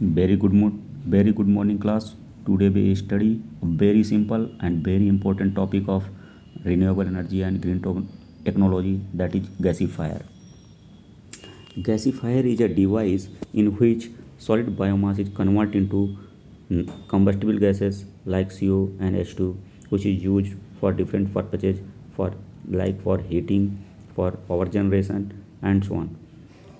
Very good morning, class. Today we study a very simple and very important topic of renewable energy and technology, that is gasifier. Gasifier is a device in which solid biomass is converted into combustible gases like CO and H2, which is used for different purposes, for for heating, for power generation, and so on.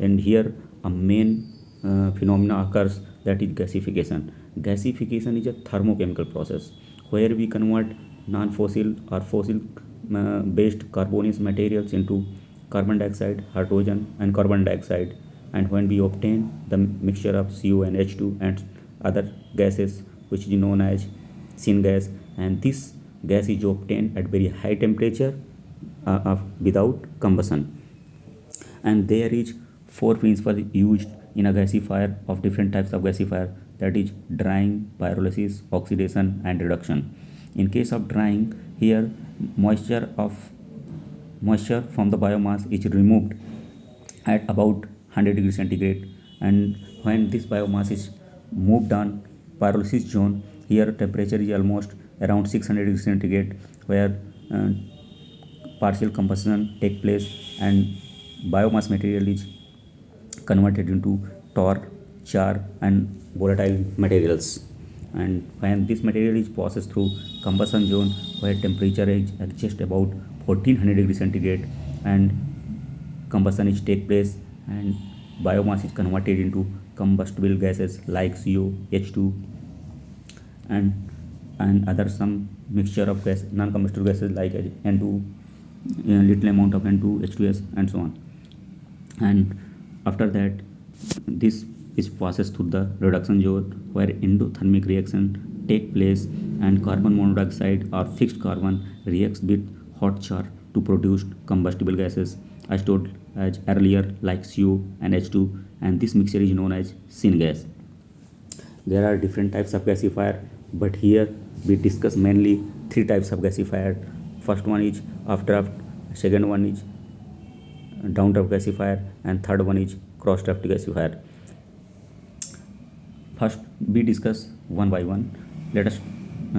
And here a main phenomena occurs, that is gasification. Gasification is a thermochemical process where we convert non-fossil or fossil based carbonous materials into carbon dioxide, hydrogen, and carbon dioxide. And when we obtain the mixture of CO and H2 and other gases, which is known as syngas, and this gas is obtained at very high temperature without combustion. And there is four principles used in a gasifier of different types of gasifier, that is drying, pyrolysis, oxidation, and reduction. In case of drying, here moisture from the biomass is removed at about 100 degrees centigrade, and when this biomass is moved on pyrolysis zone, here temperature is almost around 600 degrees centigrade, where partial combustion take place and biomass material is converted into tar, char, and volatile materials. And when this material is processed through combustion zone, where temperature is at just about 1400 degrees centigrade, and combustion is take place and biomass is converted into combustible gases like CO, H2, and other some mixture of gas, non-combustible gases like N2, little amount of N2, H2S, and so on. And after that, this is processed through the reduction zone, where endothermic reaction take place and carbon monoxide or fixed carbon reacts with hot char to produce combustible gases, as told as earlier, like CO and H2, and this mixture is known as syngas. There are different types of gasifier, but here we discuss mainly three types of gasifier. First one is updraft, second one is downdraft gasifier, and third one is crossdraft gasifier. First we discuss one by one. Let us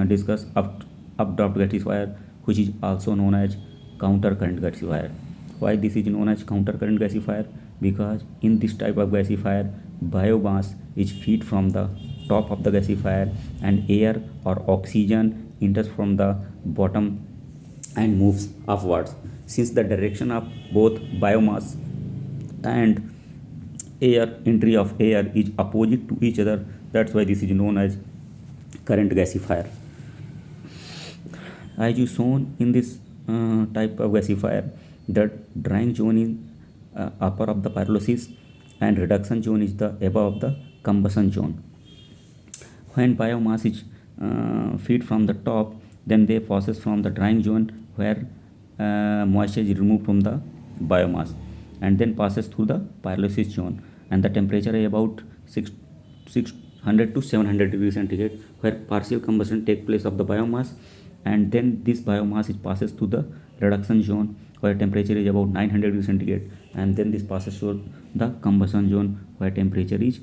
discuss updraft gasifier, which is also known as counter current gasifier. Why this is known as counter current gasifier? Because in this type of gasifier, biomass is fed from the top of the gasifier, and air or oxygen enters from the bottom and moves upwards. Since the direction of both biomass and entry of air is opposite to each other, that's why this is known as current gasifier. As you shown in this type of gasifier, the drying zone is upper of the pyrolysis, and reduction zone is the above of the combustion zone. When biomass is fed from the top, then they process from the drying zone, where moisture is removed from the biomass, and then passes through the pyrolysis zone, and the temperature is about 600 to 700 degrees centigrade, where partial combustion take place of the biomass, and then this biomass is passes through the reduction zone, where temperature is about 900 degrees centigrade, and then this passes through the combustion zone, where temperature is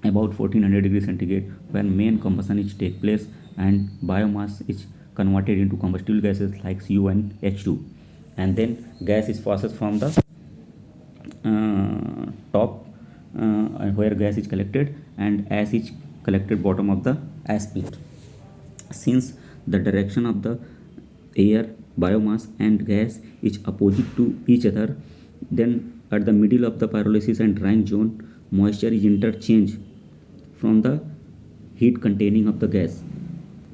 about 1400 degrees centigrade, where main combustion is take place and biomass is converted into combustible gases like CO and H2, and then gas is processed from the top, where gas is collected, and ash is collected bottom of the ash pit. Since the direction of the air, biomass, and gas is opposite to each other, then at the middle of the pyrolysis and drying zone, moisture is interchanged from the heat containing of the gas,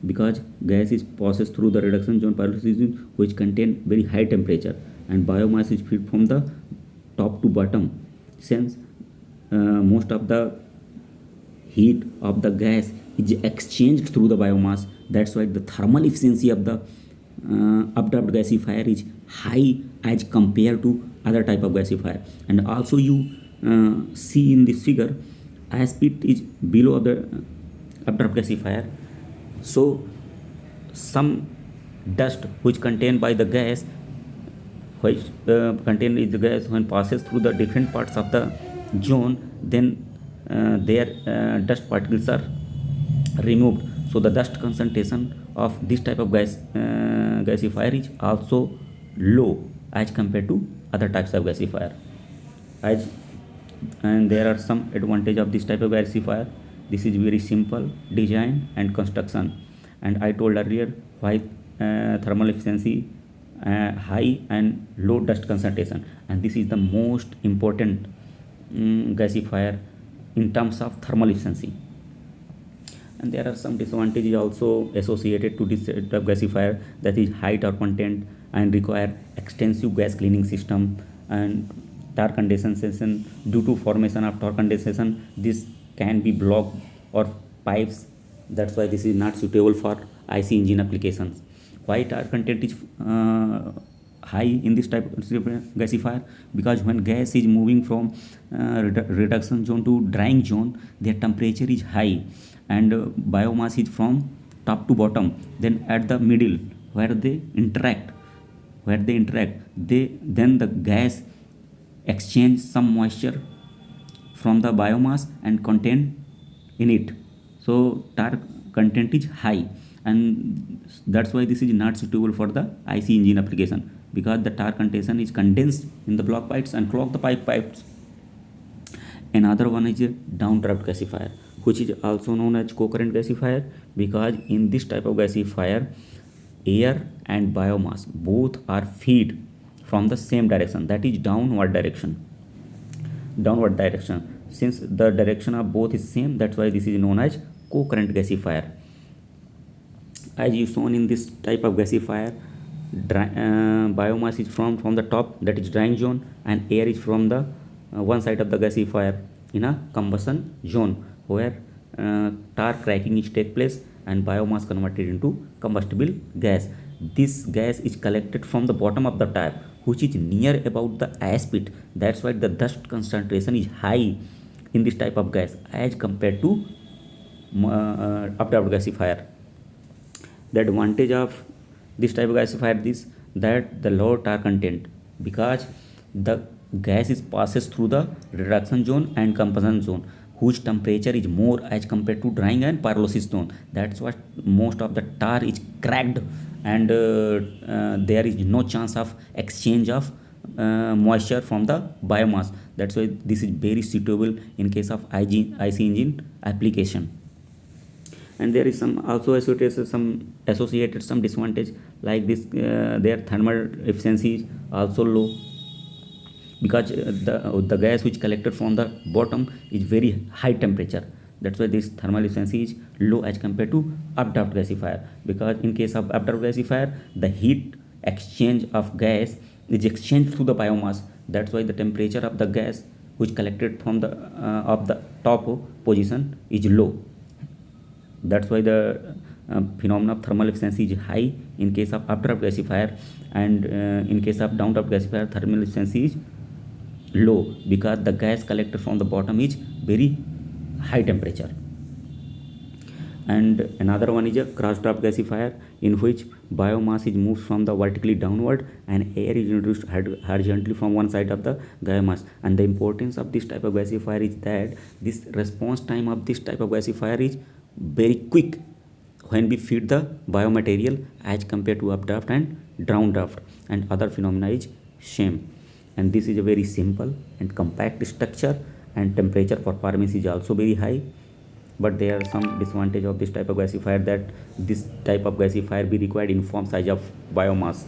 because gas is processed through the reduction zone, pyrolysis zone, which contain very high temperature, and biomass is fed from the top to bottom. Since most of the heat of the gas is exchanged through the biomass, that's why the thermal efficiency of the updraft gasifier is high as compared to other type of gasifier. And also you see in this figure, ash pit is below the updraft gasifier, so some dust which contained by the gas, which contained in the gas, when passes through the different parts of the zone, then their dust particles are removed. So the dust concentration of this type of gasifier is also low as compared to other types of gasifier. As and there are some advantage of this type of gasifier. This is very simple design and construction, and I told earlier why thermal efficiency high and low dust concentration, and this is the most important gasifier in terms of thermal efficiency. And there are some disadvantages also associated to this type of gasifier, that is high tar content and require extensive gas cleaning system, and tar condensation. Due to formation of tar condensation, this can be blocked or pipes. That's why this is not suitable for IC engine applications. Why tar content is high in this type of gasifier? Because when gas is moving from reduction zone to drying zone, their temperature is high, and biomass is from top to bottom. Then at the middle where they interact, then the gas exchange some moisture from the biomass and content in it. So tar content is high, and that's why this is not suitable for the IC engine application, because the tar content is condensed in the block pipes and clog the pipes. Another one is a downdraft gasifier, which is also known as co-current gasifier, because in this type of gasifier, air and biomass both are fed from the same direction, that is downward direction. Since the direction of both is same, that's why this is known as co-current gasifier. As you shown in this type of gasifier, biomass is from the top, that is drying zone, and air is from the one side of the gasifier in a combustion zone, where tar cracking is take place and biomass converted into combustible gas. This gas is collected from the bottom of the tap, which is near about the ash pit. That's why the dust concentration is high in this type of gas as compared to updraft gasifier. The advantage of this type of gasifier is that the low tar content, because the gas is passes through the reduction zone and combustion zone, whose temperature is more as compared to drying and pyrolysis zone. That's what most of the tar is cracked, and there is no chance of exchange of moisture from the biomass. That's why this is very suitable in case of IC engine application. And there is some also associated some disadvantage, like this their thermal efficiency is also low, because the gas which collected from the bottom is very high temperature. That's why this thermal efficiency is low as compared to updraft gasifier, because in case of updraft gasifier, the heat exchange of gas is exchanged through the biomass. That's why the temperature of the gas which collected from the of the top position is low. That's why the phenomenon of thermal efficiency is high in case of updraft gasifier, and in case of downdraft gasifier, thermal efficiency is low, because the gas collected from the bottom is very high temperature. And another one is a cross draft gasifier, in which biomass is moved from the vertically downward and air is introduced horizontally from one side of the biomass. And the importance of this type of gasifier is that this response time of this type of gasifier is very quick when we feed the biomaterial as compared to updraft and downdraft, and other phenomena is same. And this is a very simple and compact structure, and temperature performance is also very high. But there are some disadvantage of this type of gasifier, that this type of gasifier be required uniform size of biomass,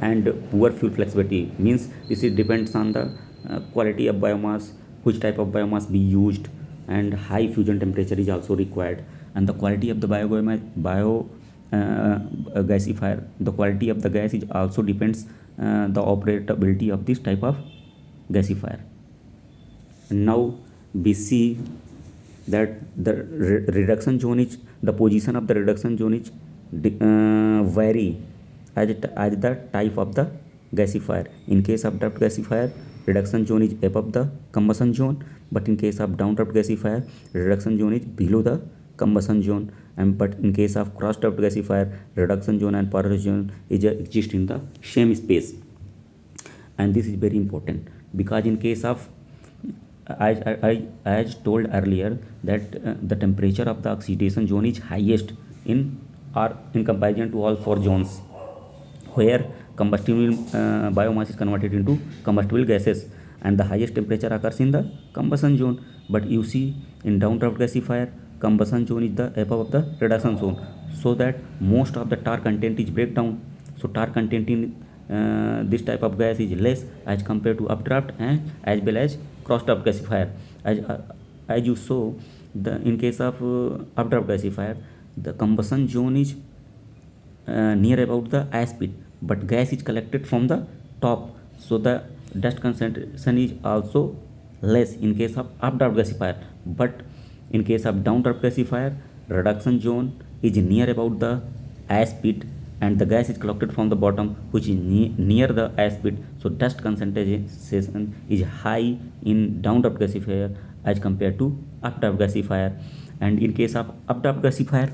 and poor fuel flexibility, means this is depends on the quality of biomass, which type of biomass be used, and high fusion temperature is also required. And the quality of the gasifier, the quality of the gas is also depends the operability of this type of gasifier. And now we see that the reduction zone is, the position of the reduction zone is vary as the type of the gasifier. In case of draft gasifier, reduction zone is above the combustion zone, but in case of downdraft gasifier, reduction zone is below the combustion zone. And but in case of cross draft gasifier, reduction zone and pyrolysis zone exist in the same space. And this is very important, because in case of as told earlier that the temperature of the oxidation zone is highest in or in comparison to all four zones where combustible biomass is converted into combustible gases, and the highest temperature occurs in the combustion zone. But you see, in downdraft gasifier, combustion zone is the above of the reduction zone, so that most of the tar content is breakdown. So tar content in this type of gas is less as compared to updraft and as well as crossdraft gasifier. As you saw, the in case of updraft gasifier, the combustion zone is near about the ash pit, but gas is collected from the top, so the dust concentration is also less in case of updraft gasifier. But in case of downdraft gasifier, reduction zone is near about the ash pit, and the gas is collected from the bottom, which is near the ash pit, so dust concentration is high in downdraft gasifier as compared to updraft gasifier. And in case of updraft gasifier,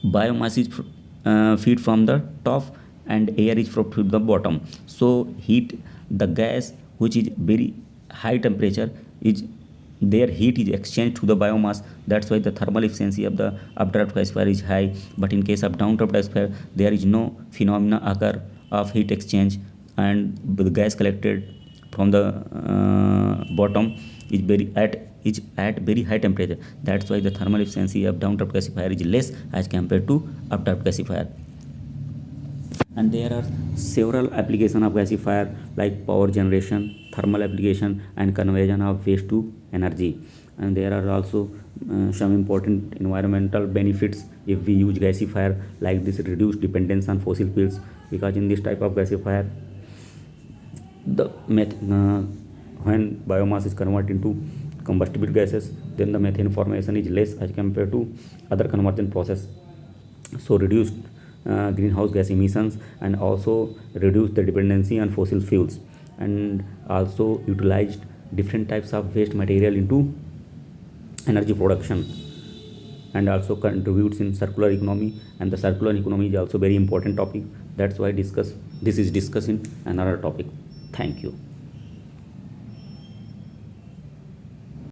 biomass is feed from the top and air is from the bottom, so heat the gas which is very high temperature is their heat is exchanged to the biomass. That's why the thermal efficiency of the updraft gasifier is high. But in case of downdraft gasifier, there is no phenomena occur of heat exchange, and the gas collected from the bottom is at very high temperature. That's why the thermal efficiency of downdraft gasifier is less as compared to updraft gasifier. And there are several applications of gasifier like power generation, thermal application, and conversion of waste to energy. And there are also some important environmental benefits if we use gasifier, like this reduced dependence on fossil fuels, because in this type of gasifier, the when biomass is converted into combustible gases, then the methane formation is less as compared to other conversion process. So reduced greenhouse gas emissions, and also reduce the dependency on fossil fuels, and also utilized different types of waste material into energy production, and also contributes in circular economy. And the circular economy is also very important topic. That's why this is discussed in another topic. Thank you.